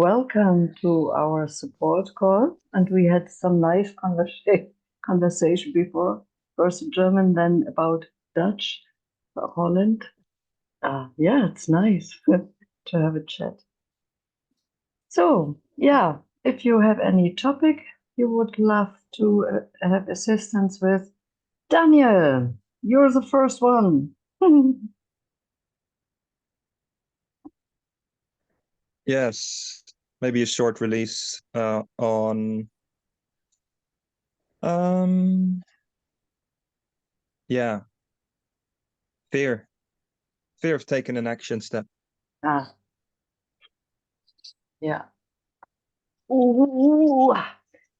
Welcome to our support call. And we had some nice conversation before. First German, then about Dutch, Holland. Yeah, it's nice to have a chat. So, yeah, if you have any topic you would love to have assistance with, Daniel, you're the first one. Yes, maybe a short release on yeah, fear of taking an action step. Yeah. Ooh.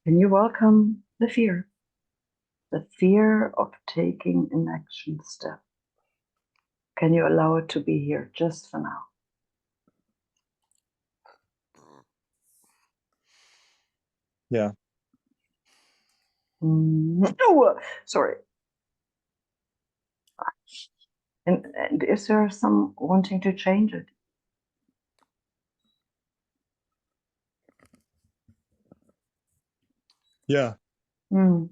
Can you welcome the fear? The fear of taking an action step. Can you allow it to be here just for now? Yeah. Oh, sorry. And is there some wanting to change it? Yeah. Can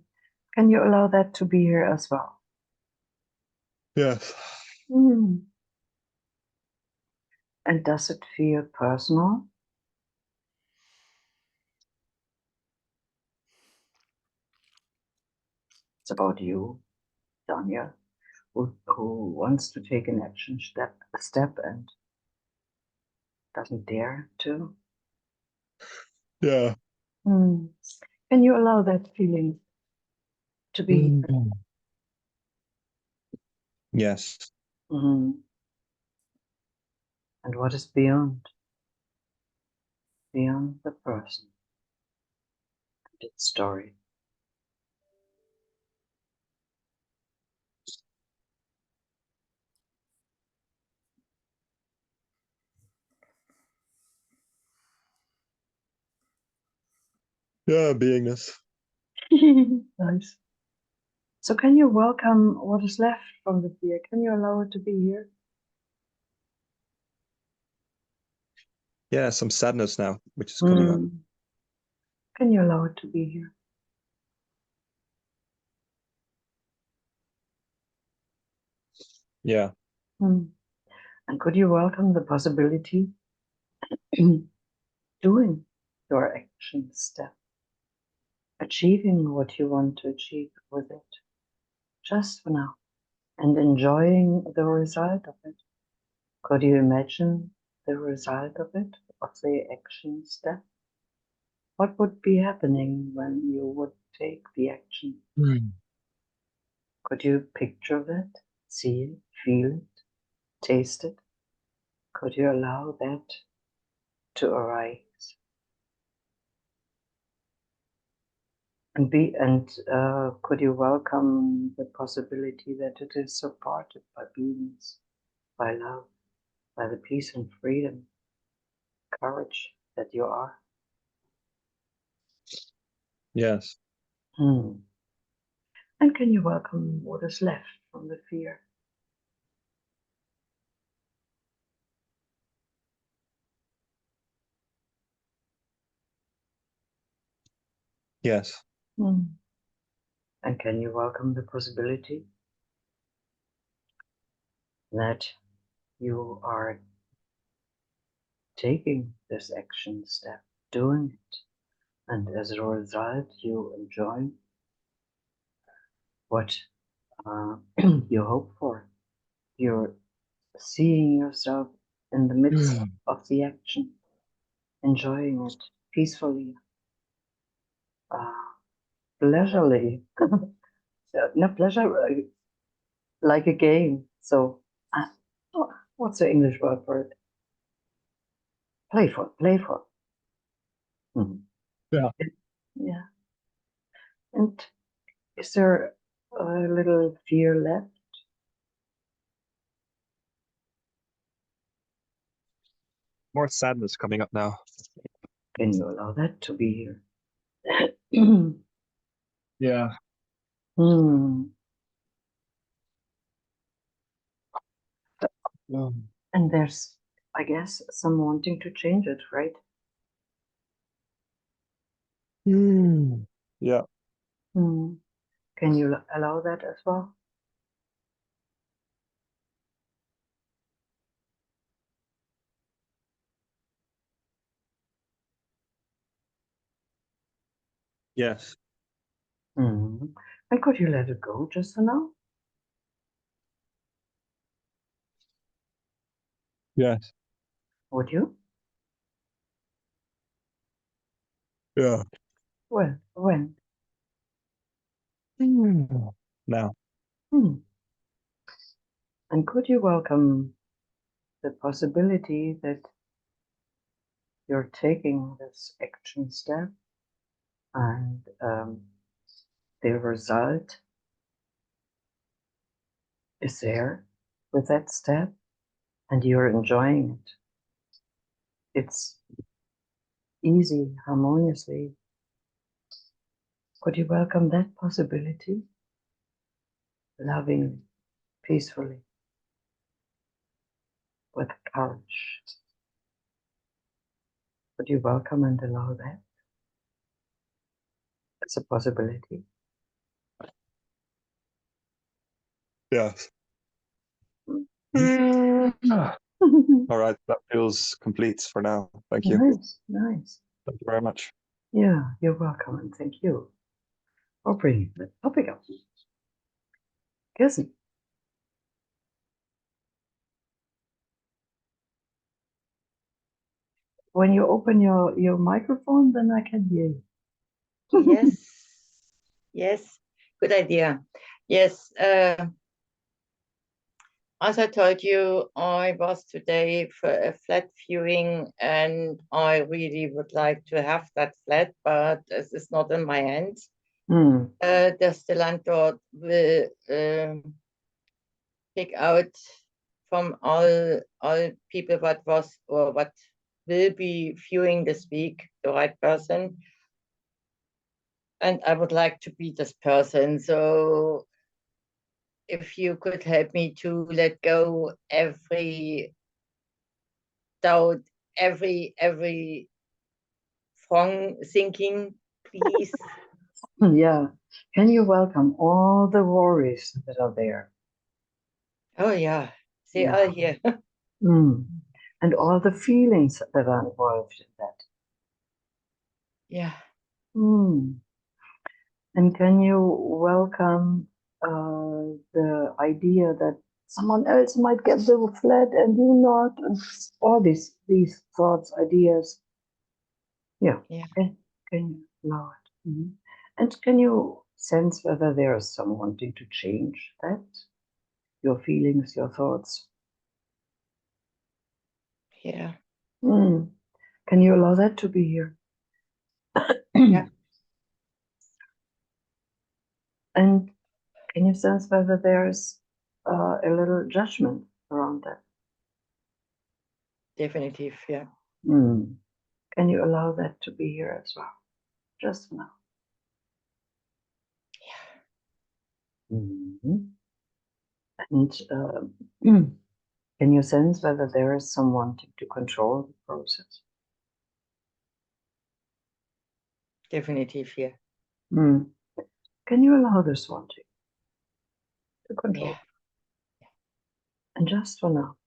you allow that to be here as well? Yes. And does it feel personal? It's about you, Daniel, who wants to take an action step and doesn't dare to. Yeah. Can you allow that feeling to be? Yes. And what is beyond the person and its story? Yeah, beingness. Nice. So can you welcome what is left from the fear? Can you allow it to be here? Yeah, some sadness now, which is coming up. Can you allow it to be here? Yeah. And could you welcome the possibility doing your action step, achieving what you want to achieve with it, just for now, and enjoying the result of it? Could you imagine the result of it, of the action step? What would be happening when you would take the action? Could you picture that, see it, feel it, taste it? Could you allow that to arise? And could you welcome the possibility that it is supported by beings, by love, by the peace and freedom, courage that you are? Yes. And can you welcome what is left from the fear? Yes. And can you welcome the possibility that you are taking this action step, doing it, and as a result, you enjoy what you hope for? You're seeing yourself in the midst of the action, enjoying it peacefully, leisurely. No pleasure, like a game. So, what's the English word for it? Playful, playful. Yeah. Yeah. And is there a little fear left? More sadness coming up now. Can you allow that to be here? Yeah. And there's, I guess, some wanting to change it, right? Yeah. Mm. Can you allow that as well? Yes. Mm. And could you let it go just for now? Yes. Would you? Yeah. Well, when? Now. Hmm. And could you welcome the possibility that you're taking this action step and the result is there with that step and you're enjoying it? It's easy, harmoniously. Could you welcome that possibility? Lovingly, peacefully, with courage. Could you welcome and allow that as a possibility? Yes. All right. That feels complete for now. Thank you. Nice, nice. Thank you very much. Yeah, you're welcome and thank you for bringing the topic up. Kirsten. When you open your microphone, then I can hear you. Yes, yes, good idea. Yes, as I told you, I was today for a flat viewing and I really would like to have that flat, but this is not in my hands. Mm. The landlord will pick out from all people what was or what will be viewing this week the right person. And I would like to be this person. So if you could help me to let go every doubt, every wrong thinking, please. Yeah. Can you welcome all the worries that are there? Oh yeah, they Yeah. are here. Mm. And all the feelings that are involved in that. Yeah. Mm. And can you welcome the idea that someone else might get the flat and you not, and all these thoughts, ideas? Yeah. Yeah. Can you allow it? Mhm. And can you sense whether there is some wanting to change that? Your feelings, your thoughts? Yeah. Mm. Can you allow that to be here? Yeah. And can you sense whether there's a little judgment around that? Definitive. Yeah. Mm. Can you allow that to be here as well? Just now. Yeah. Mhm. And can you sense whether there is some wanting to control the process? Definitive. Yeah. Mm. Can you allow this wanting to control? Yeah. And just for now,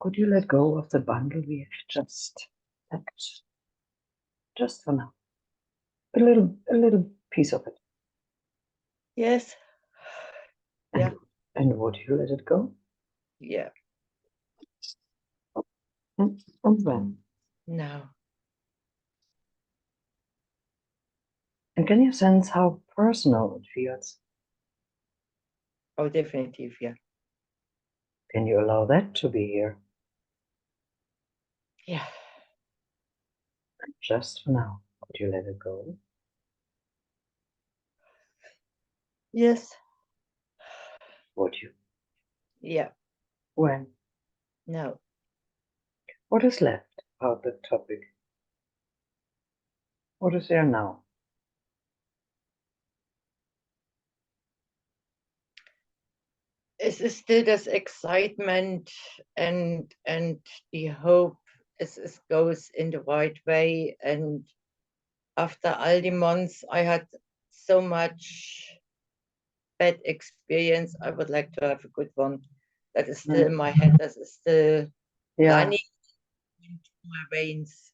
could you let go of the bundle we have just packed? Just for now. A little piece of it. Yes. And, Yeah. and would you let it go? Yeah. And when? No. And can you sense how personal it feels? Oh, definitive. Yeah. Can you allow that to be here? Yeah. And just for now, could you let it go? Yes. Would you? Yeah. When? No. What is left about the topic? What is there now? Es ist still das excitement and the hope it goes in the right way, and after all the months I had so much bad experience, I would like to have a good one. That is still in my head, that is still Yeah. running into my veins.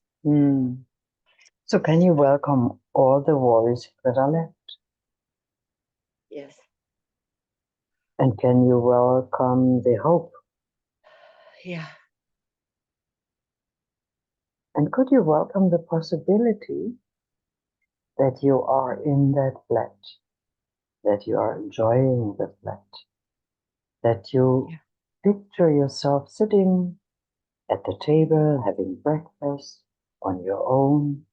So can you welcome all the worries that are left? Yes. And can you welcome the hope? Yeah. And could you welcome the possibility that you are in that flat, that you are enjoying the flat, that you picture yourself sitting at the table having breakfast on your own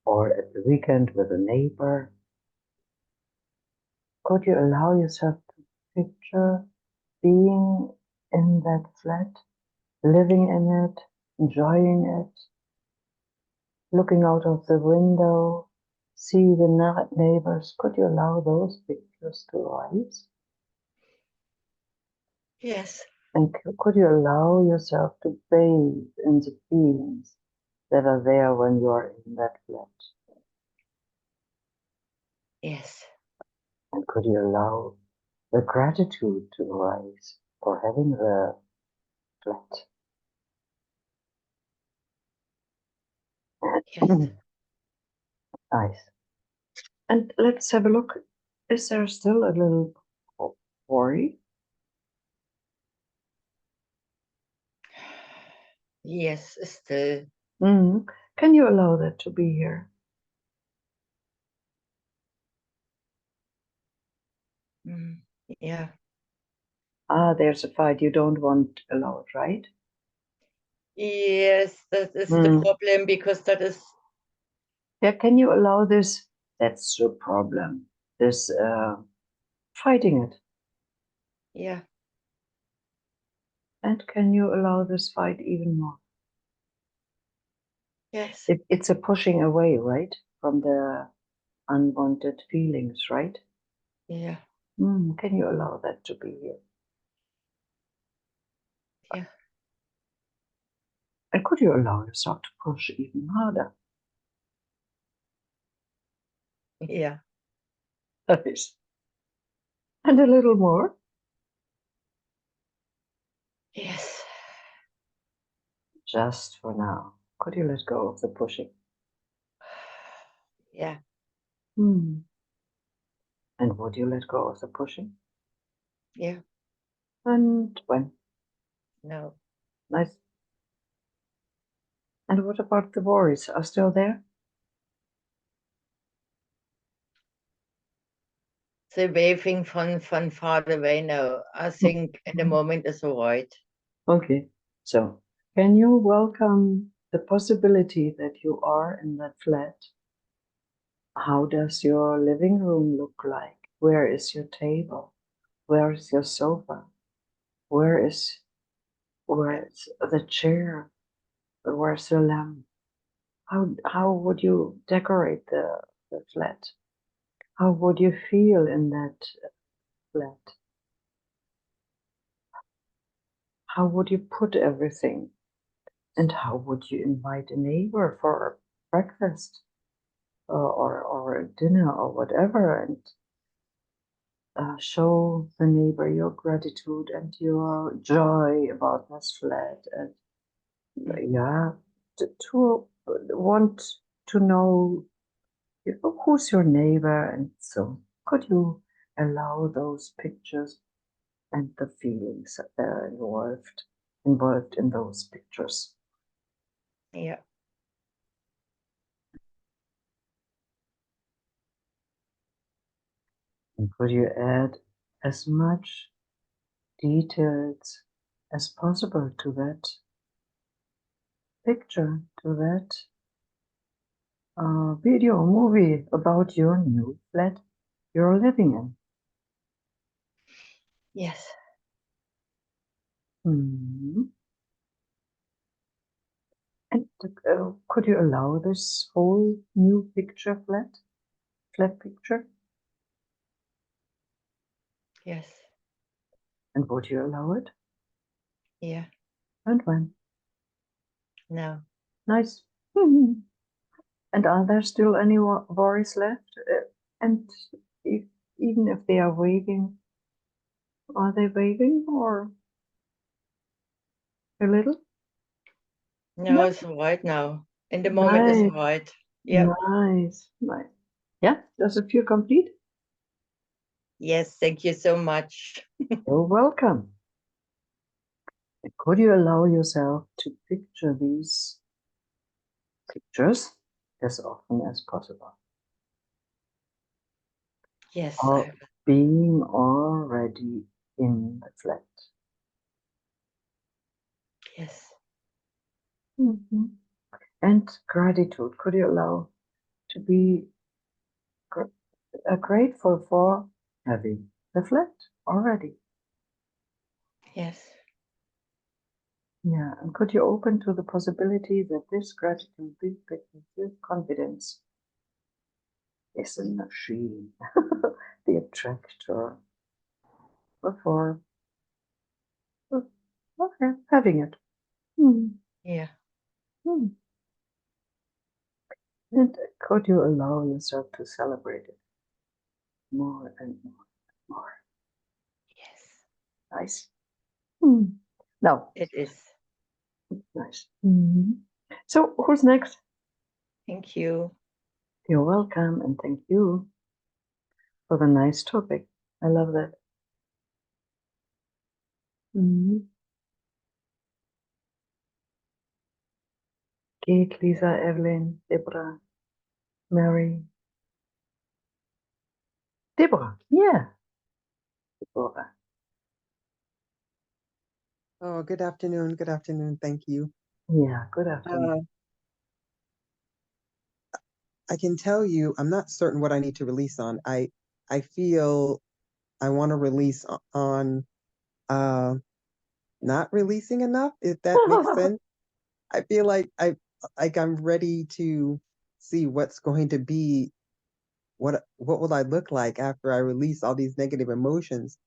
or at the weekend with a neighbor? Could you allow yourself to picture being in that flat, living in it, enjoying it, looking out of the window, see the neighbors? Could you allow those pictures to rise? Yes. And could you allow yourself to bathe in the feelings that are there when you are in that flat? Yes. And could you allow the gratitude to rise for having the flat? Yes. Nice. And let's have a look. Is there still a little worry? Yes, still. Can you allow that to be here? Yeah. There's a fight you don't want allowed, right? Yes, that is the problem, because that is. Yeah, can you allow this? That's the problem. This fighting it. Yeah. And can you allow this fight even more? Yes. It's a pushing away, right? From the unwanted feelings, right? Yeah. Can you allow that to be here? Yeah. And could you allow yourself to push even harder? Yeah. Nice. And a little more? Yes. Just for now. Could you let go of the pushing? Yeah. And would you let go of the pushing? Yeah. And when? No. Nice. And what about the worries? Are still there? The waving from far away now. I think at the moment is all right. Okay. So, can you welcome the possibility that you are in that flat? How does your living room look like? Where is your table? Where is your sofa? Where is the chair? Where's the lamp? How would you decorate the flat? How would you feel in that flat? How would you put everything? And how would you invite a neighbor for breakfast or a dinner or whatever, and show the neighbor your gratitude and your joy about this flat, and yeah, to want to know who's your neighbor, and so could you allow those pictures and the feelings that are involved in those pictures? Yeah. And could you add as much details as possible to that picture, to that video movie about your new flat you're living in? Yes. And could you allow this whole new picture, flat picture? Yes. And would you allow it? Yeah. And when? No. Nice. And are there still any worries left? And even if they are waving, are they waving or a little? No, Yeah. it's all right now. In the moment, it's Nice. all right. Yeah. Nice. Nice. Yeah. Does it feel complete? Yes, thank you so much. You're welcome. Could you allow yourself to picture these pictures as often as possible? Yes, Or being already in the flat. yes, And gratitude. Could you allow to be grateful for having the flat already? yes, Yeah, and could you open to the possibility that this gratitude, this confidence is a machine, the attractor for okay, having it. yeah, And could you allow yourself to celebrate it more and more and more? yes, Nice. Now, it is. nice. So, who's next? Thank you. You're welcome, and thank you for the nice topic. I love that. Kate, Lisa, Evelyn, Deborah, Mary. Deborah, yeah. Deborah. Oh, good afternoon. Good afternoon. Thank you. Yeah, good afternoon. I can tell you, I'm not certain what I need to release on. I feel I want to release on not releasing enough, if that makes sense. I feel like I'm ready to see what's going to be what will I look like after I release all these negative emotions.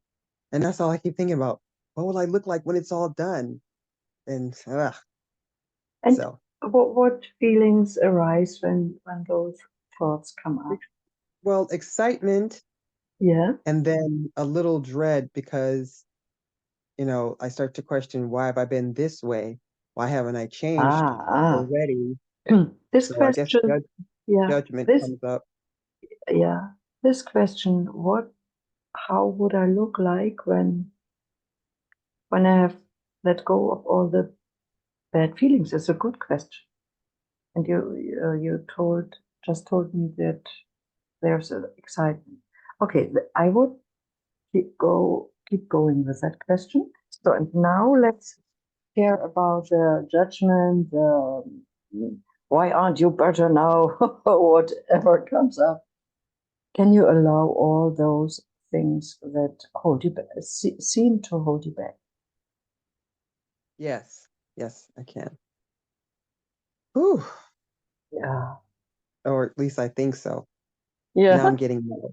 And that's all I keep thinking about. What will I look like when it's all done? And And so what feelings arise when those thoughts come up? well, excitement Yeah. and then a little dread because I start to question, why have I been this way? Why haven't I changed Ah. already? This So I guess question, yeah, judgment this, comes up. yeah, this question, how would I look like when I have let go of all the bad feelings? Is a good question. And you just told me that there's an excitement. Okay, I would keep going with that question. So, and now let's hear about the judgment. Why aren't you better now? Whatever comes up. Can you allow all those things that hold you back, seem to hold you back? Yes, yes, I can. Whew. Yeah. Or at least I think so. Yeah. Now I'm getting more.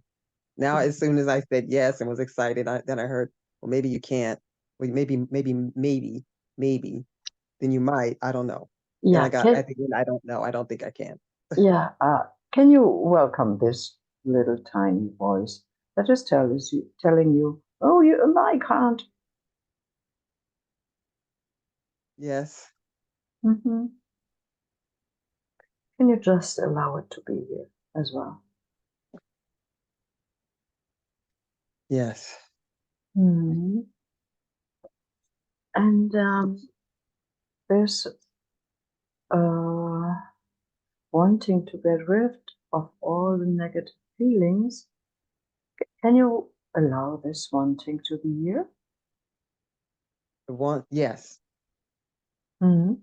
Now, as soon as I said yes and was excited, then I heard, well, maybe you can't. Well, maybe. Then you might. I don't know. Then Yeah. at the end, I don't know. I don't think I can. Yeah. Can you welcome this little tiny voice that is telling you, oh, I can't. Yes. Can you just allow it to be here as well? Yes. And there's wanting to get rid of all the negative feelings. Can you allow this wanting to be here? Yes. And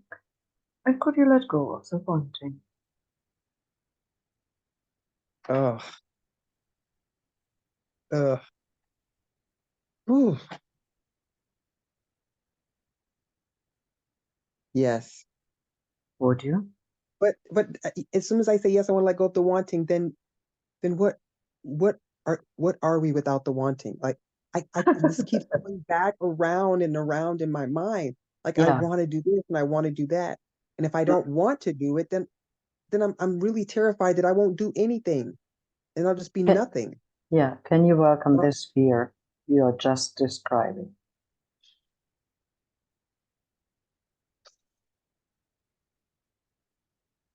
could you let go of the wanting? Oh. Whew. Yes. Would you? But as soon as I say yes, I want to let go of the wanting, then what what are we without the wanting? Like I this keeps going back around and around in my mind. Like I Yeah. want to do this and I want to do that. And if I don't want to do it, then then I'm really terrified that I won't do anything and I'll just be Can- nothing. Yeah, can you welcome Well- this fear you're just describing?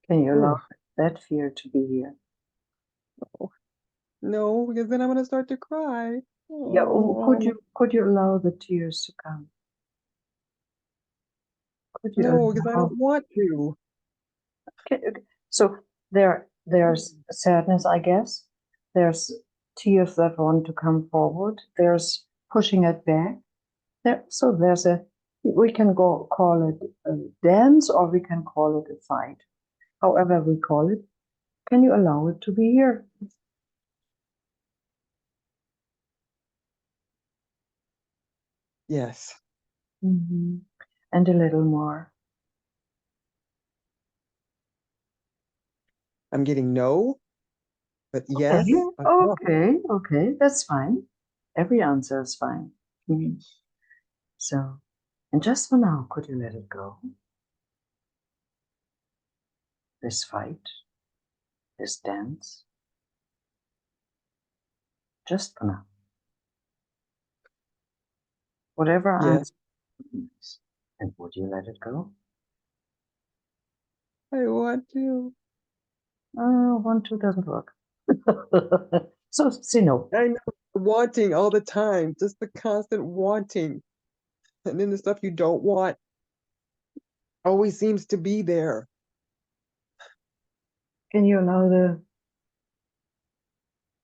Can you allow that fear to be here? No, because then I'm gonna start to cry. Yeah, Oh, could you allow the tears to come? Could you no, because I allow? don't want to. Okay. So there's sadness, I guess. There's tears that want to come forward. There's pushing it back. So there's we can call it a dance or we can call it a fight. However we call it, can you allow it to be here? Yes, Mhm. And a little more. I'm getting no, but yes. Okay, that's fine. Every answer is fine. Mhm. So, and just for now, could you let it go? This fight, this dance, just for now. Whatever Yes. answer is, and would you let it go? I want to. 1, 2 doesn't work. So say no. I know, wanting all the time, just the constant wanting. And then the stuff you don't want always seems to be there. Can you allow the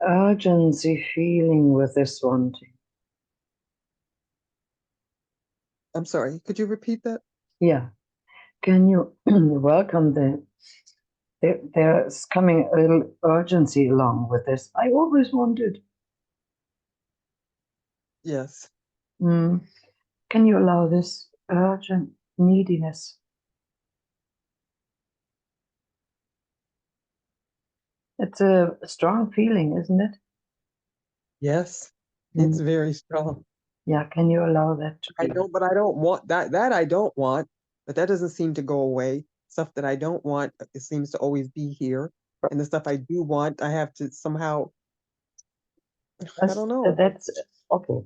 urgency feeling with this wanting? I'm sorry, could you repeat that? Yeah. Can you welcome there's coming a little urgency along with this. I always wanted. Yes. Can you allow this urgent neediness? It's a strong feeling, isn't it? Yes. It's Mm. very strong. Yeah, can you allow that to I be? don't, but I don't want that. That I don't want, but that doesn't seem to go away. Stuff that I don't want, it seems to always be here. And the stuff I do want, I have to somehow, I don't know. That's okay.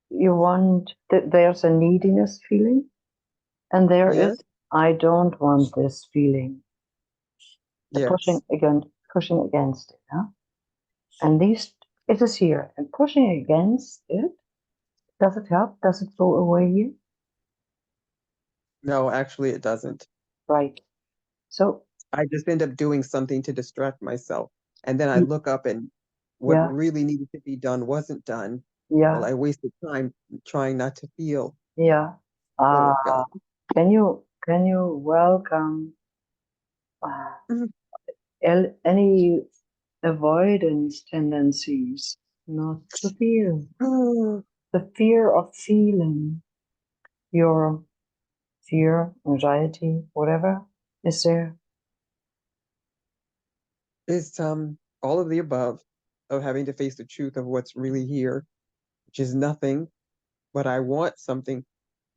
You want that there's a neediness feeling, and there Yes. is I don't want this feeling. The Yes. pushing against it, huh? And it is here, and pushing against it. Does it help? Does it go away here? No, actually it doesn't. Right. So I just end up doing something to distract myself. And then I mm, look up and what yeah, really needed to be done wasn't done. yeah, Well, I wasted time trying not to feel. yeah. Oh God. Can you welcome Mhm. any avoidance tendencies not to feel? The fear of feeling your fear, anxiety, whatever is there. It's all of the above of having to face the truth of what's really here, which is nothing, but I want something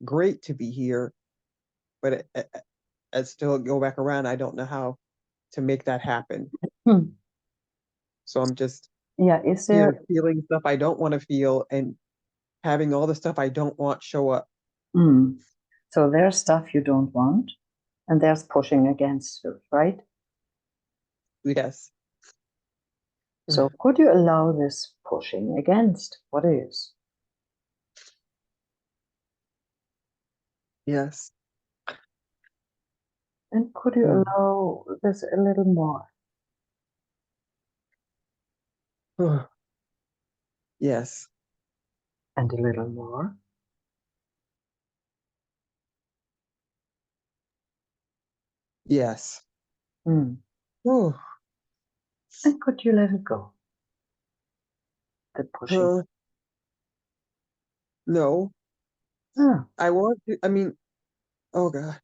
great to be here, but I still go back around. I don't know how to make that happen. Hmm. So I'm just Yeah, is here there? feeling stuff I don't want to feel and having all the stuff I don't want show up. So there's stuff you don't want, and there's pushing against it, right? Yes. So could you allow this pushing against what is? Yes. And could you Mm. allow this a little more? Yes. And a little more? Yes. Hmm. Oh, And could you let it go? The pushing. no. Ah, I want to, I mean, oh God.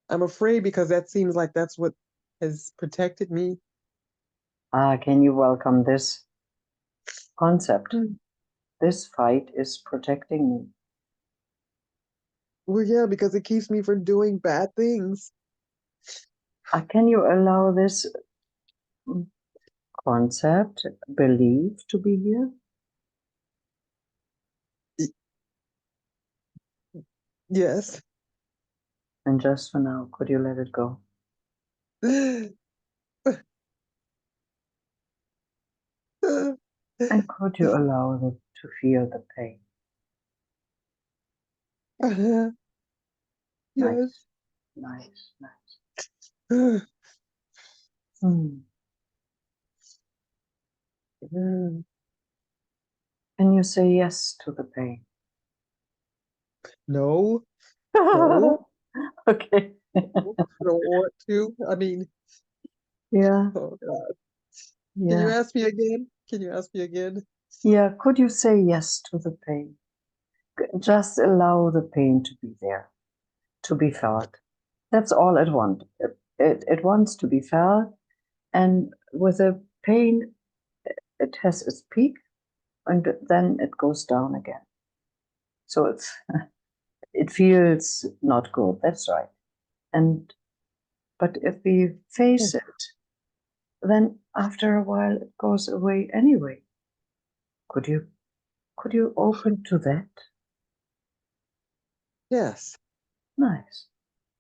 I'm afraid because that seems like that's what has protected me. can you welcome this concept? Mm. This fight is protecting me. Well, yeah, because it keeps me from doing bad things. Can you allow this concept, belief to be here? Yes. And just for now, could you let it go? And could you allow it to feel the pain? Yes. Nice, nice. Hmm. Can you say yes to the pain? No, no, Okay. no, don't want to. I mean, Yeah, oh God. Can you yeah, ask me again? Can you ask me again? yeah. Could you say yes to the pain? Just allow the pain to be there, to be felt. That's all it wants. It wants to be felt, and with the pain, it has its peak, and then it goes down again. So it feels not good. That's right. And but if we face it, then after a while it goes away anyway. Could you open to that? Yes, Nice.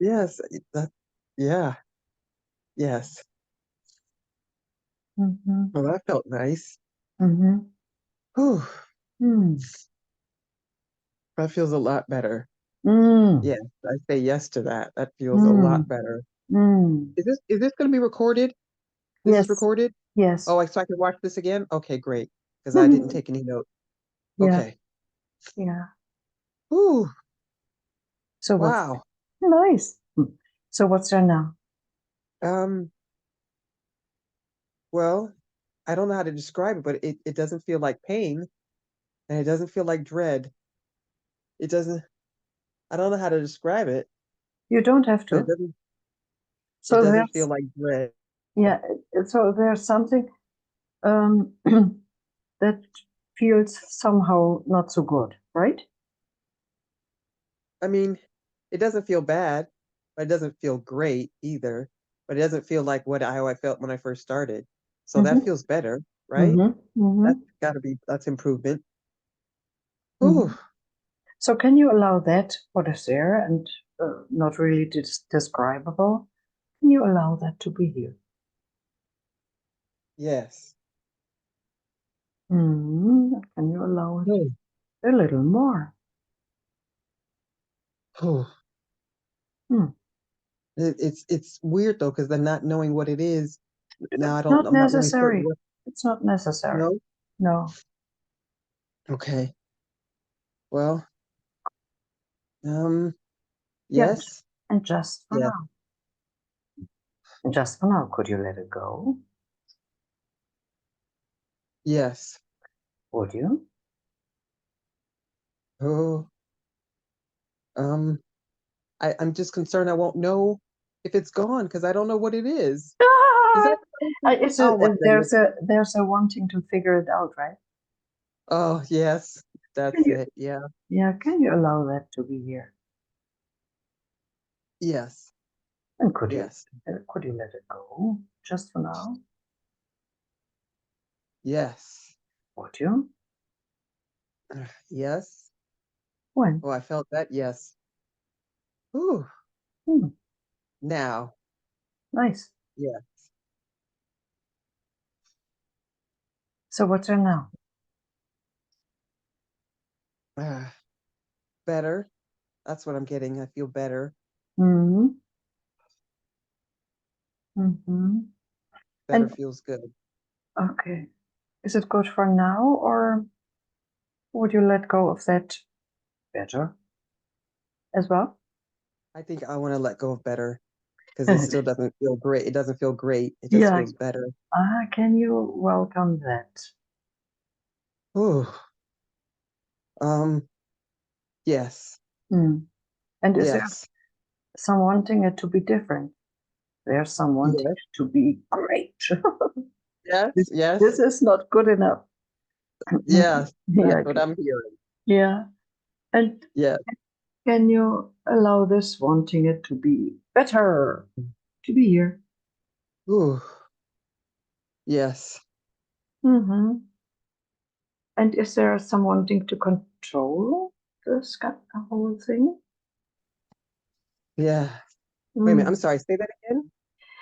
yes, that, yeah, yes. Mm-hmm. Well, that felt nice. Mm-hmm. Whew, Mm. that feels a lot better. Mm. Yes, I say yes to that. That feels a lot Mm. better. Mm. Is this going to be recorded? This is Yes. recorded? Yes. Oh, so I can watch this again? Okay, great. Because I didn't take any note. Yeah. Okay. Yeah. Whew, So what's wow. nice? So what's there now? Um, well, I don't know how to describe it, but it doesn't feel like pain and it doesn't feel like dread. It doesn't, I don't know how to describe it, You don't have but it to. doesn't, it So doesn't feel there's like dread. yeah. So there's something um, that feels somehow not so good, right? I mean, it doesn't feel bad, but it doesn't feel great either. But it doesn't feel like how I felt when I first started. So that Mm-hmm. feels better, right? Mm-hmm. Mm-hmm. That's improvement. Whew, Mm-hmm. So can you allow that what is there and not really describable? Can you allow that to be here? yes. Can you allow it Hmm. a little more? Whew. Hmm. It's weird though, because then not knowing what it is, now Not I'm not really certain necessary. what, It's not necessary. no? No. Okay. Well, um, Yeah. yes, And just for yes, now. And just for now, could you let it go? yes. Would you? Oh, um, I'm just concerned I won't know if it's gone because I don't know what it is. Is that something? It's Oh my goodness. there's a wanting to figure it out, right? Oh, yes, Can that's you it. Yeah. yeah, can you allow that to be here? Yes. And Yes. could you let it go just for now? Yes. Would you? Yes. When? Oh, I felt that. Yes. Ooh. Hmm, Now. nice. Yeah. So what's there now? Ah, better. That's what I'm getting. I feel better. Hmm. Mm-hmm. Better And feels good. okay, is it good for now, or would you let go of that better as well? I think I want to let go of better because it still doesn't feel great. It doesn't feel great. It just Yeah. feels better. Can you welcome that? Ooh. Um, yes. Hmm. And is there Yes. some wanting it to be different? There's some wanting Yes. it to be great. Yes. this, Yes. this is not good enough. Yes. Yeah, That's what I'm hearing. yeah. And Yes. Can you allow this wanting it to be better, to be here? Ooh. Yes. Mm-hmm. And is there some wanting to control this whole thing? Yeah. Wait a minute. I'm Mm. sorry. Say that again.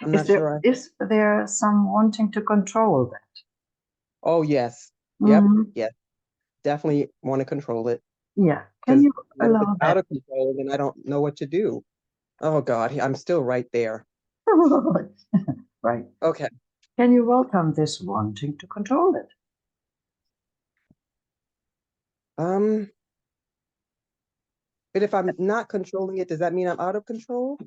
I'm Is not sure. there some wanting to control that? Oh, yes. Yep. Mhm. Yes. Definitely want to control it Yeah. Can because you when it's allow out that? of control, then I don't know what to do. Oh God, I'm still right there. Right. Okay. Can you welcome this wanting to control it? But if I'm not controlling it, does that mean I'm out of control?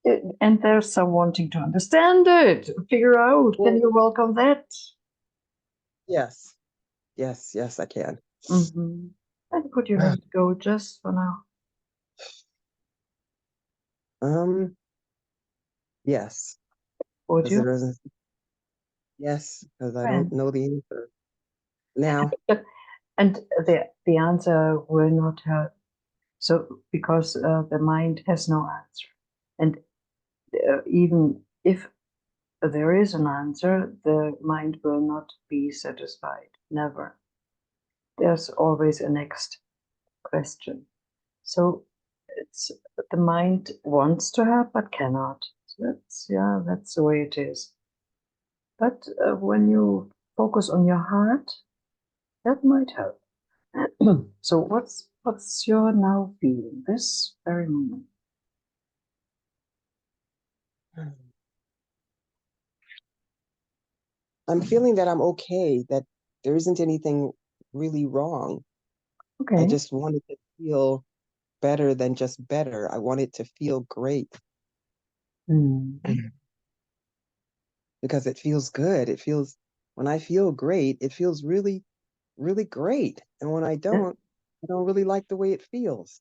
And there's some wanting to understand it, figure out. Can Well, you welcome that? yes. Yes, yes, I can. Mm-hmm. And could you let it go just for now? Yes. Would Because it you? doesn't, yes, because I don't And, know the answer now. and the answer will not help. So because the mind has no answer, and even if there is an answer, the mind will not be satisfied. Never. There's always a next question. So it's the mind wants to help but cannot. That's the way it is. But when you focus on your heart, that might help. So what's your now feeling this very moment? I'm feeling that I'm okay, that there isn't anything really wrong. I Okay. just wanted to feel better than just better. I want it to feel great Mm. because it feels good. When I feel great, it feels really, really great. And when I don't really like the way it feels.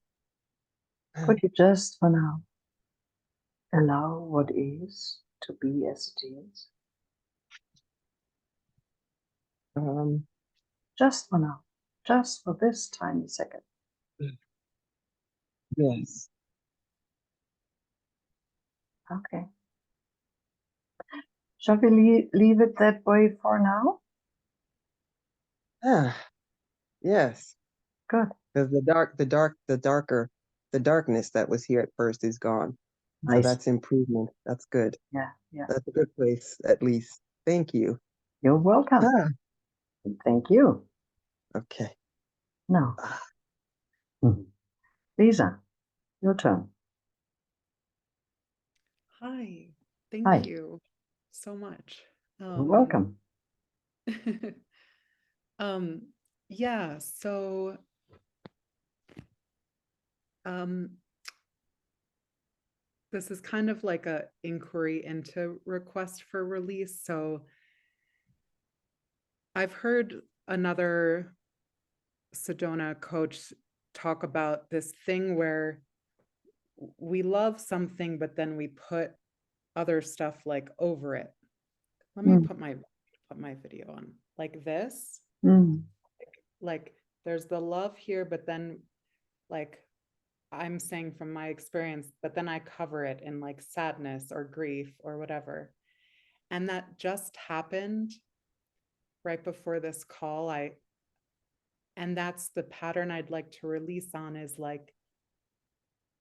Could you just for now allow what is to be as it is? Um, Just for now. Just for this tiny second. yes. Okay. Shall we leave it that way for now? Ah, yes. Good. Because the darkness that was here at first is gone. So Nice. that's improvement. That's good. Yeah. That's a good place, at least. Thank you. You're welcome. Ah, Thank you. okay. Now, Ah, Lisa, your turn. Hi, thank Hi. you so much. You're welcome. um, yeah, so um, this is kind of like a inquiry into request for release. So I've heard another Sedona coach talk about this thing where we love something, but then we put other stuff like over it. Let me Mm. put my video on like this. Mm. Like there's the love here, but then like I'm saying from my experience, but then I cover it in like sadness or grief or whatever. And that just happened right before this call. And that's the pattern I'd like to release on is like,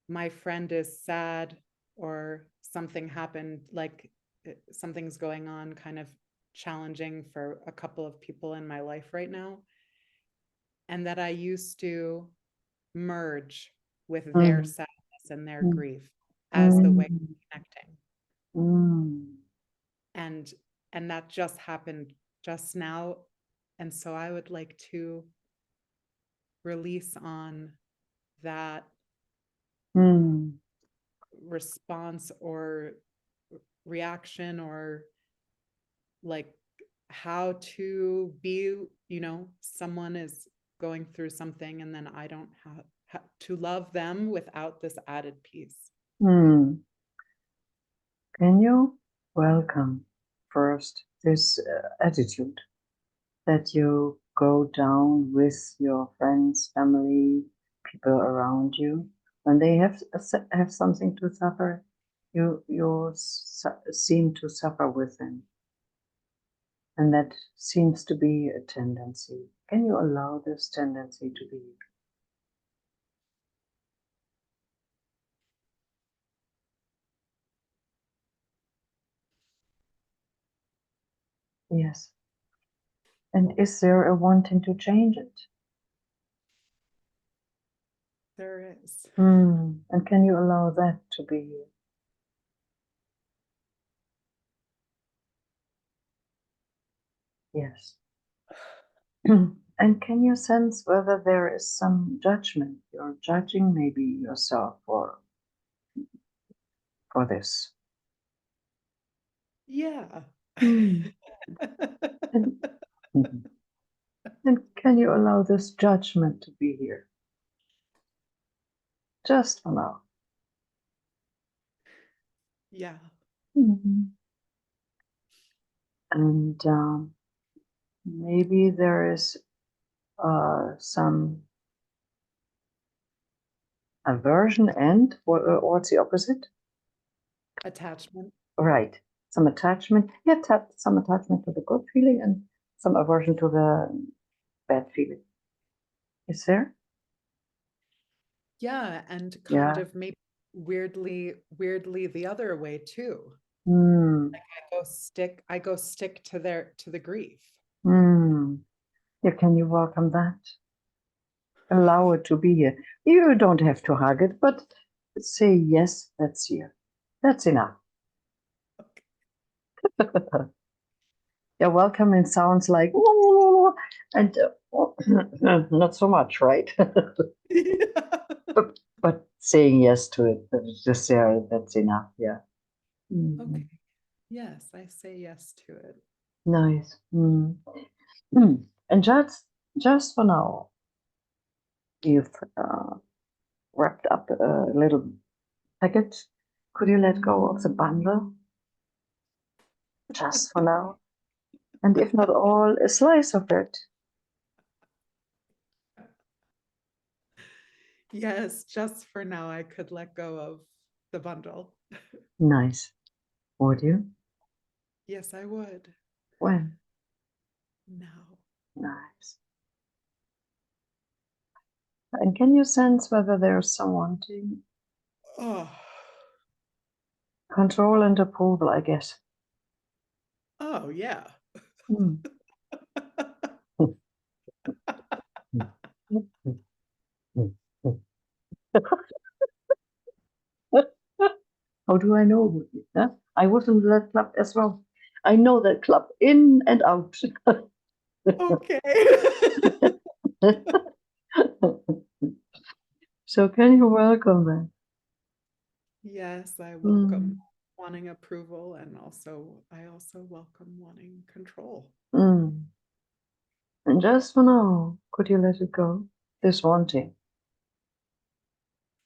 my friend is sad or something happened, like something's going on kind of challenging for a couple of people in my life right now. And that I used to merge with their sadness and their grief as the way of connecting. And that just happened just now. And so I would like to release on that response or reaction, or like how to be, someone is going through something and then I don't have to love them without this added piece. Can you welcome first this attitude that you go down with your friends, family, people around you, when they have something to suffer, you seem to suffer with them. And that seems to be a tendency. Can you allow this tendency to be? Yes. And is there a wanting to change it? There is. And can you allow that to be here? Yes. And can you sense whether there is some judgment? You're judging maybe yourself for this. Yeah. And, Mhm. And can you allow this judgment to be here? Just for now. Yeah. And maybe there is some aversion and what's the opposite? Attachment. Right. Some attachment. Yeah, some attachment to the good feeling and some aversion to the bad feeling. Is there? Yeah, and kind Yeah. of maybe weirdly the other way too. Hmm. I go stick to the grief. Yeah, can you welcome that? Allow it to be here. You don't have to hug it, but say yes, that's here. That's enough. Yeah, welcoming sounds like and not so much, right? But saying yes to it, just that's enough. Yeah. Okay. Yes, I say yes to it. Nice. And just for now, you've wrapped up a little packet. Could you let go of the bundle? Just for now. And if not all, a slice of it. Yes, just for now, I could let go of the bundle. Nice. Would you? Yes, I would. When? Now. Nice. And can you sense whether there's someone to Oh. control and approval, I guess? Oh, yeah. How do I know? Huh? I was in that club as well. I know that club in and out. Okay. So can you welcome that? Yes, I welcome wanting approval, and I also welcome wanting control. And just for now, could you let it go? This wanting.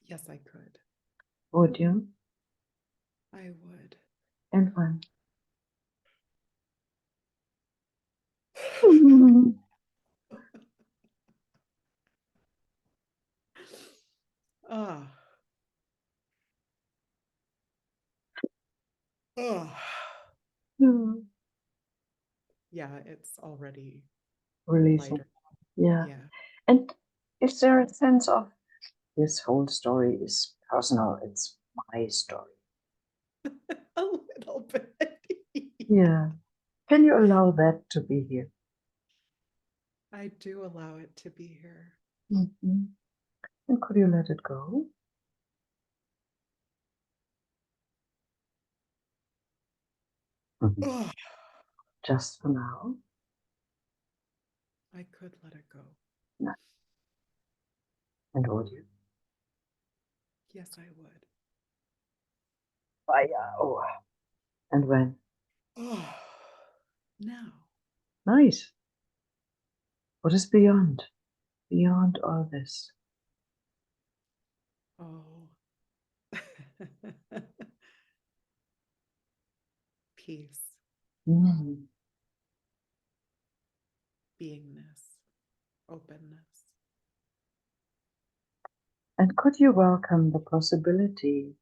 Yes, I could. Would you? I would. And when? Ah. Oh. Yeah, it's already Releasing. lighter. Yeah. Yeah. And is there a sense of this whole story is personal? It's my story. A little bit. Yeah. Can you allow that to be here? I do allow it to be here. And could you let it go? Oh, Just for now. I could let it go. No. And would you? Yes, I would. Oh. And when? Oh, now. Nice. What is beyond? Beyond all this? Oh. Peace. Beingness. Openness. could you welcome the possibility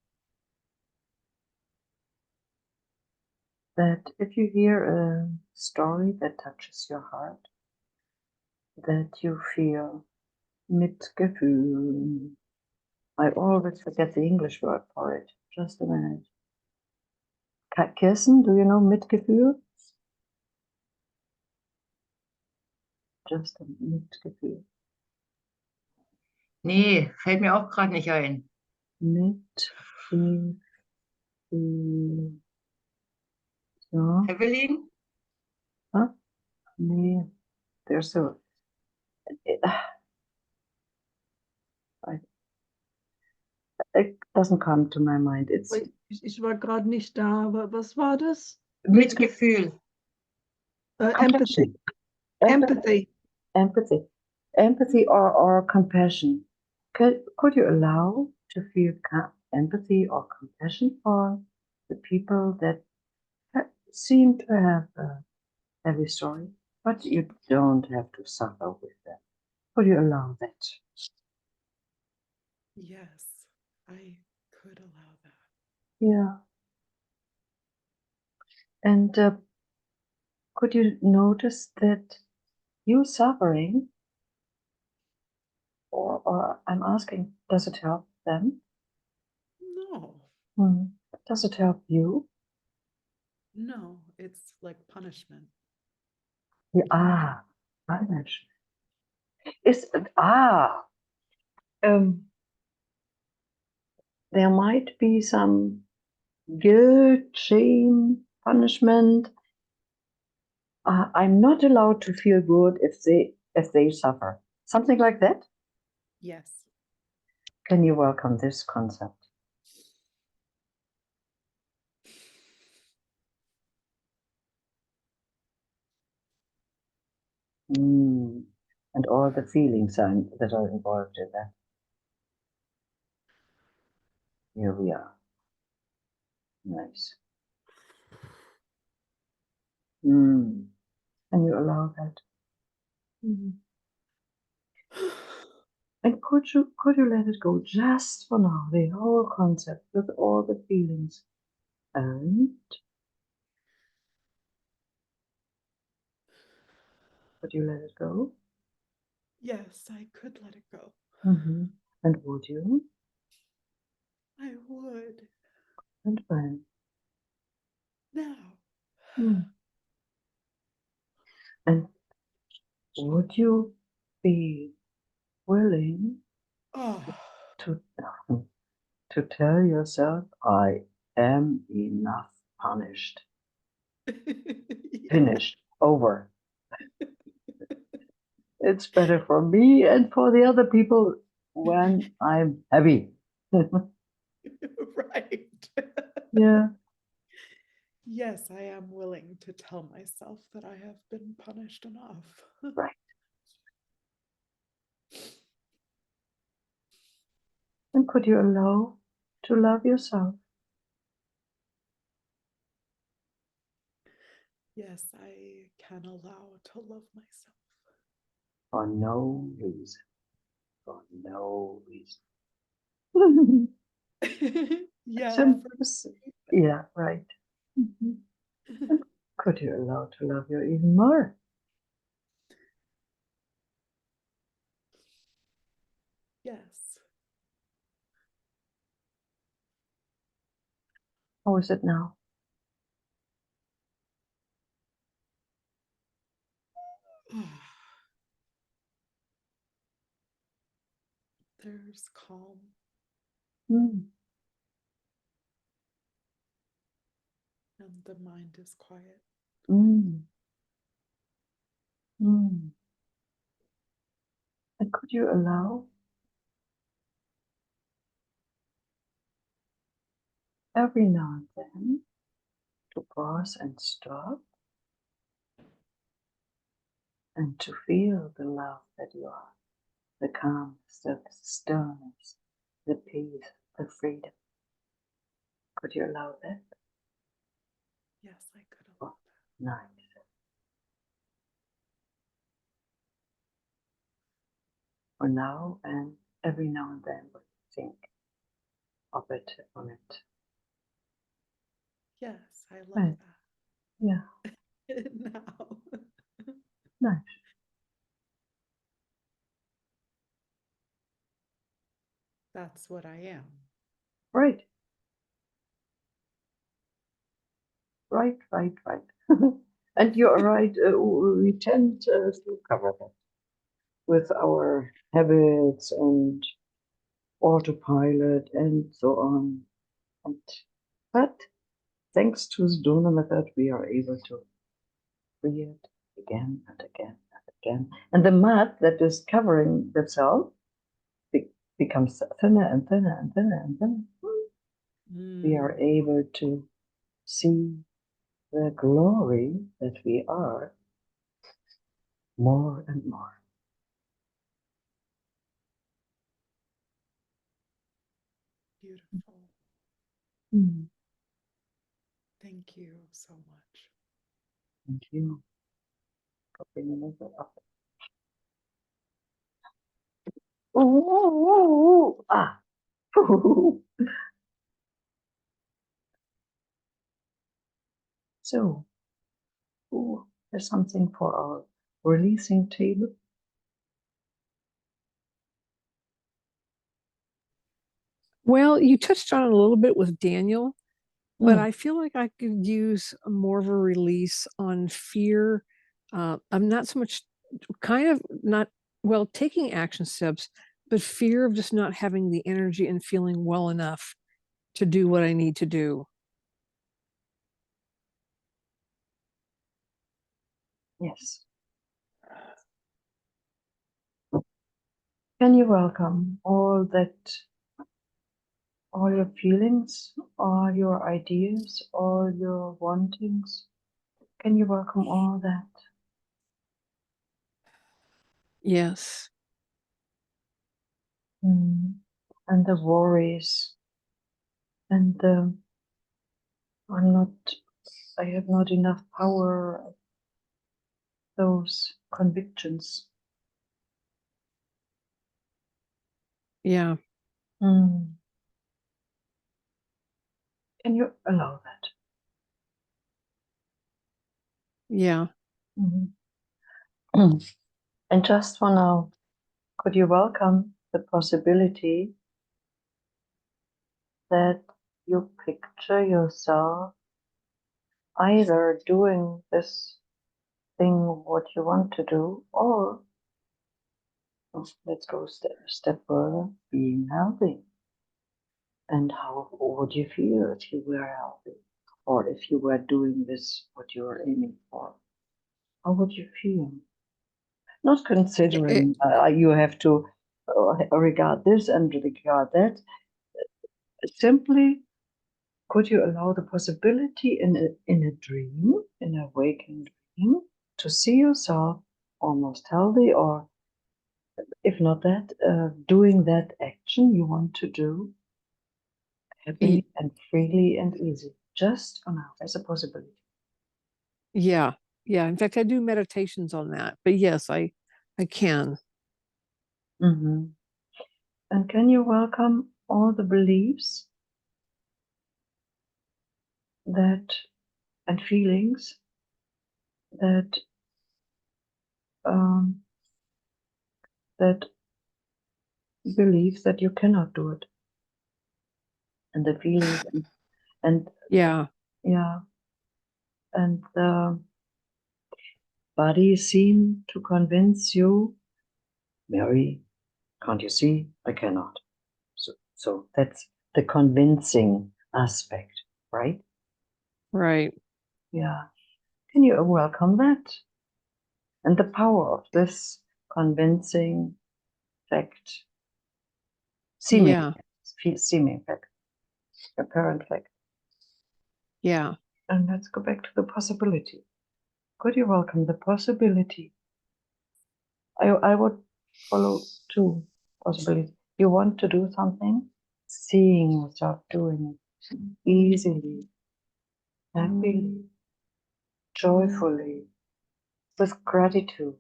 that if you hear a story that touches your heart, that you feel Mitgefühl. I always forget the English word for it. Just a minute. Kirsten, do you know Mitgefühl? Just a Mitgefühl. Nee, fällt mir auch gerade nicht ein. Mitgefühl. Ja. Evelyn? Huh? Nee, there's a. It doesn't come to my mind. It's Ich war gerade nicht da, aber was war das? Mitgefühl. Empathy. Empathy. Empathy. Empathy or compassion. Could you allow to feel empathy or compassion for the people that seem to have a heavy story, but you don't have to suffer with them? Could you allow that? Yes, I could allow that. Yeah. And could you notice that you suffering, or I'm asking, does it help them? No, Does it help you? no, it's like punishment. Yeah, punishment. Is there might be some guilt, shame, punishment. I'm not allowed to feel good if they suffer. Something like that? Yes. Can you welcome this concept? And all the feelings that are involved in that. Here we are. Nice. Can you allow that? And could you let it go just for now, the whole concept with all the feelings? And could you let it go? Yes, I could let it go. And would you? I would. And when? Now. And would you be willing Oh. to tell yourself, I am enough punished, finished, over. It's better for me and for the other people when I'm happy. Right. Yeah. Yes, I am willing to tell myself that I have been punished enough. Right. And could you allow to love yourself? Yes, I can allow to love myself. For no reason. For no reason. Yeah. Yeah, right. Could you allow to love you even more? Yes. How is it now? There's calm. And the mind is quiet. And could you allow every now and then to pause and stop and to feel the love that you are, the calmness, the stillness, the peace, the freedom? Could you allow that? Yes, I could allow that. Nice. For now and every now and then, think of it on it. Yes, I love Right. Yeah, that. Now. nice. That's what I am. Right. Right. And you're right. We tend to cover that with our habits and autopilot and so on. But thanks to the donor method, we are able to free it again and again and again. And the mud that is covering the cell becomes thinner and thinner and thinner and thinner. We are able to see the glory that we are more and more. Beautiful. Mm. Thank you so much. Thank you for bringing it up. Ooh, ah. So, there's something for our releasing table. Well, you touched on it a little bit with Daniel, but Mm. I feel like I could use more of a release on fear. I'm not so much kind of not, well, taking action steps, but fear of just not having the energy and feeling well enough to do what I need to do. Yes. Can you welcome all your feelings, all your ideas, all your wantings? Can you welcome all that? Yes. And the worries, and I have not enough power, those convictions. Yeah. Can you allow that? Yeah. And just for now, could you welcome the possibility that you picture yourself either doing this thing what you want to do, or let's go step further, being healthy. And how would you feel if you were healthy, or if you were doing this what you were aiming for? How would you feel? Not considering you have to regard this and regard that. Simply, could you allow the possibility in a dream, in a waking dream, to see yourself almost healthy, or if not that, doing that action you want to do happily and freely and easy, just for now, as a possibility. Yeah. Yeah. In fact, I do meditations on that, but yes, I can. And can you welcome all the beliefs that and feelings that that believe that you cannot do it, and the feelings and Yeah. And the body seem to convince you, Mary, can't you see? I cannot. So that's the convincing aspect, right? Right. Yeah. Can you welcome that? And the power of this convincing fact, seeming fact, apparent fact. Yeah. And let's go back to the possibility. Could you welcome the possibility? I would follow two possibilities. You want to do something, seeing yourself doing it easily, happily, joyfully, with gratitude.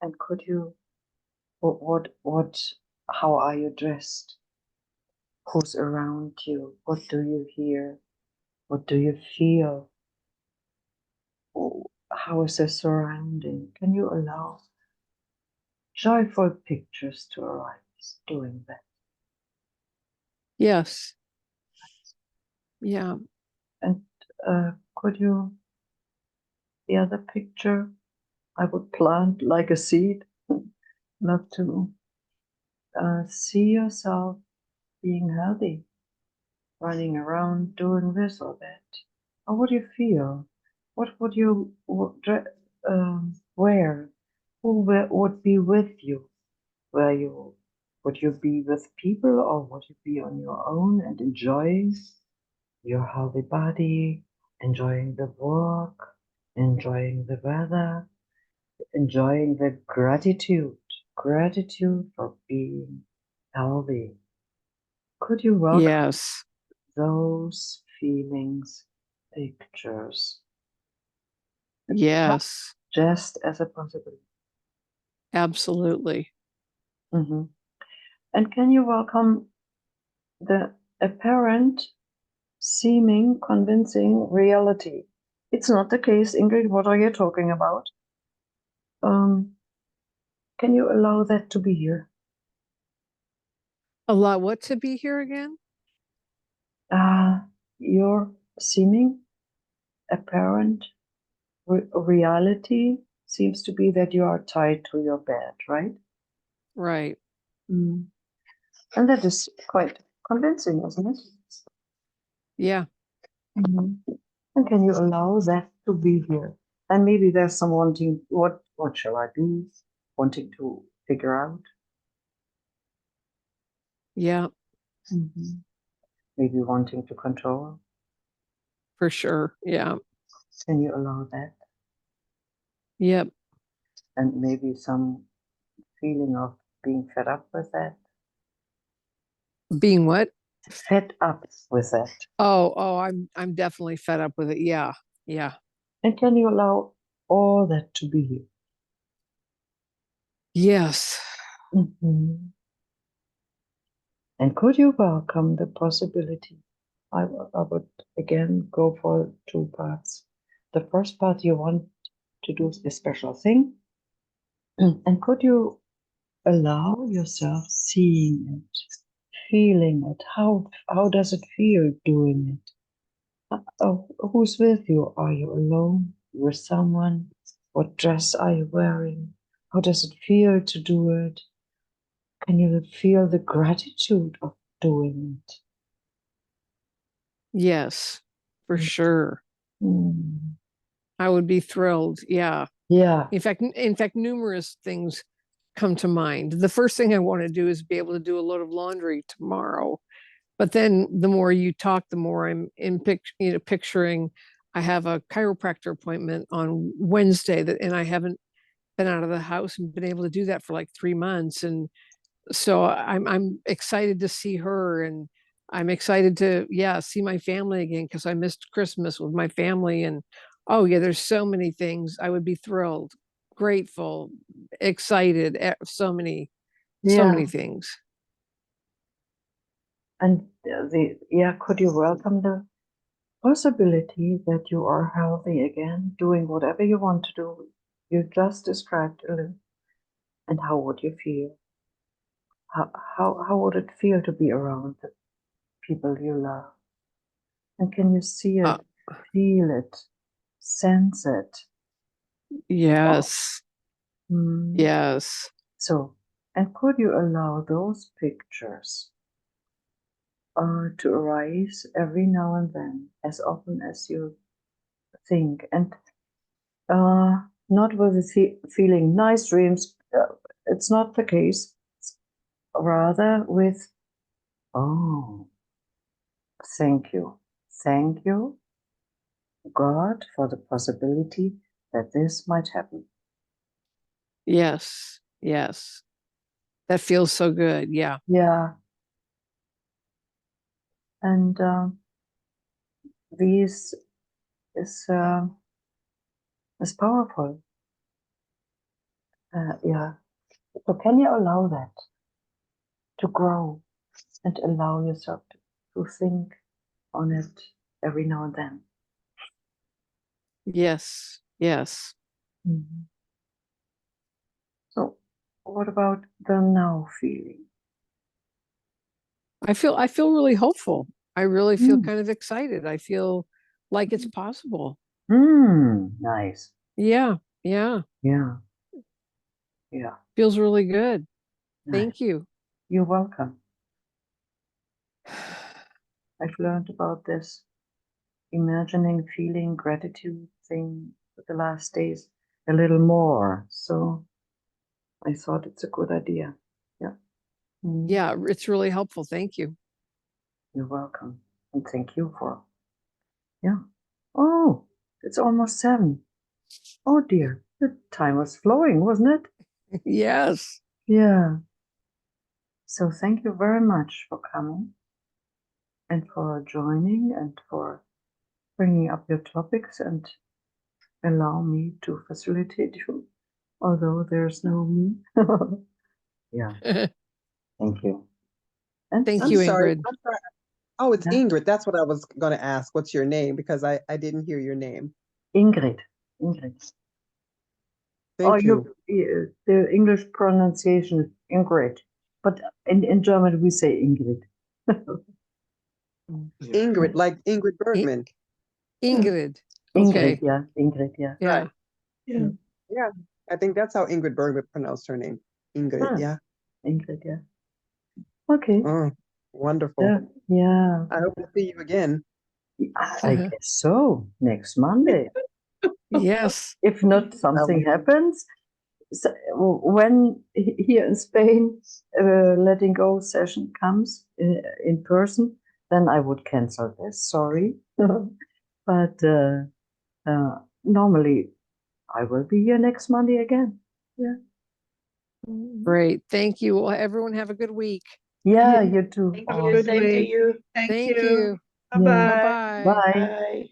And could you, how are you dressed? who's around you. What do you hear? What do you feel? How is the surrounding? Can you allow joyful pictures to arise doing that? Yes. Yeah. And could you, the other picture, I would plant like a seed, not to see yourself being healthy, running around doing this or that. How would you feel? What would you wear? Who would be with you? Would you be with people, or would you be on your own and enjoying your healthy body, enjoying the walk, enjoying the weather, enjoying the gratitude for being healthy? Could you welcome Yes. those feelings, pictures, Yes. just as a possibility? Absolutely. Mhm. And can you welcome the apparent, seeming, convincing reality? It's not the case, Ingrid. What are you talking about? Can you allow that to be here? Allow what to be here again? Your seeming, apparent reality seems to be that you are tied to your bed, right? Right. Mm. And that is quite convincing, isn't it? Yeah. Mm-hmm. And can you allow that to be here? And maybe there's some wanting, what shall I do? Wanting to figure out. Yeah. Mm-hmm. Maybe wanting to control. For sure. Yeah. Can you allow that? Yep. And maybe some feeling of being fed up with that. Being what? Fed up with that. Oh, I'm definitely fed up with it. Yeah. Yeah. And can you allow all that to be here? Yes. Mm-hmm. And could you welcome the possibility? I would again go for 2 parts. The first part, you want to do a special thing. And could you allow yourself seeing it, feeling it? How does it feel doing it? Who's with you? Are you alone? With someone? What dress are you wearing? How does it feel to do it? Can you feel the gratitude of doing it? Yes. For sure. Mm. I would be thrilled. Yeah. Yeah. In fact, numerous things come to mind. The first thing I want to do is be able to do a load of laundry tomorrow. But then the more you talk, the more I'm picturing I have a chiropractor appointment on Wednesday and I haven't been out of the house and been able to do that for like 3 months. And so I'm excited to see her, and I'm excited to see my family again because I missed Christmas with my family. And oh yeah, there's so many things. I would be thrilled, grateful, excited, so many things. And could you welcome the possibility that you are healthy again, doing whatever you want to do? You just described earlier. And how would you feel? How would it feel to be around the people you love? And can you see it, feel it, sense it? Yes. Mm. Yes. So, and could you allow those pictures to arise every now and then, as often as you think, and not with the feeling nice dreams. It's not the case. Rather with, oh, thank you, God, for the possibility that this might happen. Yes. Yes. That feels so good. Yeah. Yeah. And this is powerful. Yeah. So can you allow that to grow and allow yourself to think on it every now and then. Yes. Yes. Mhm. So, what about the now feeling? I feel really hopeful. I really feel Mm. kind of excited. I feel like it's possible. Nice. Yeah. Yeah. Yeah. Yeah. Feels really good. Nice. Thank you. You're welcome. I've learned about this imagining, feeling, gratitude thing for the last days a little more. So I thought it's a good idea. Yeah. Mm. Yeah, it's really helpful. Thank you. You're welcome. And thank you for, yeah. Oh, it's almost 7. Oh dear, the time was flowing, wasn't it? Yes. Yeah. So thank you very much for coming and for joining and for bringing up your topics and allow me to facilitate you, although there's no me. Yeah, thank you. And Thank I'm you, sorry. Ingrid. I'm sorry. Oh, it's Yeah. Ingrid. That's what I was going to ask. What's your name? Because I didn't hear your name. Ingrid. Ingrid. Thank you. The English pronunciation is Ingrid, but in German we say Ingrid. Ingrid, like Ingrid Bergman. Ingrid. Ingrid, Okay. yeah, Ingrid, yeah. Yeah. Yeah. Yeah, I think that's how Ingrid Bergman pronounced her name. Ingrid, Ah. yeah. Ingrid, yeah. Okay. Oh, wonderful. Yeah, yeah. I hope to see you again. I guess so. Next Monday. Yes. If not something happens, so when here in Spain, letting go session comes in person, then I would cancel this. Sorry, but normally I will be here next Monday again. Yeah. Great. Thank you. Well, everyone have a good week. Yeah, you too. Thank Have a you. good Same to week. you. Thank Thank you. you. Bye-bye. Bye-bye. Bye. Bye.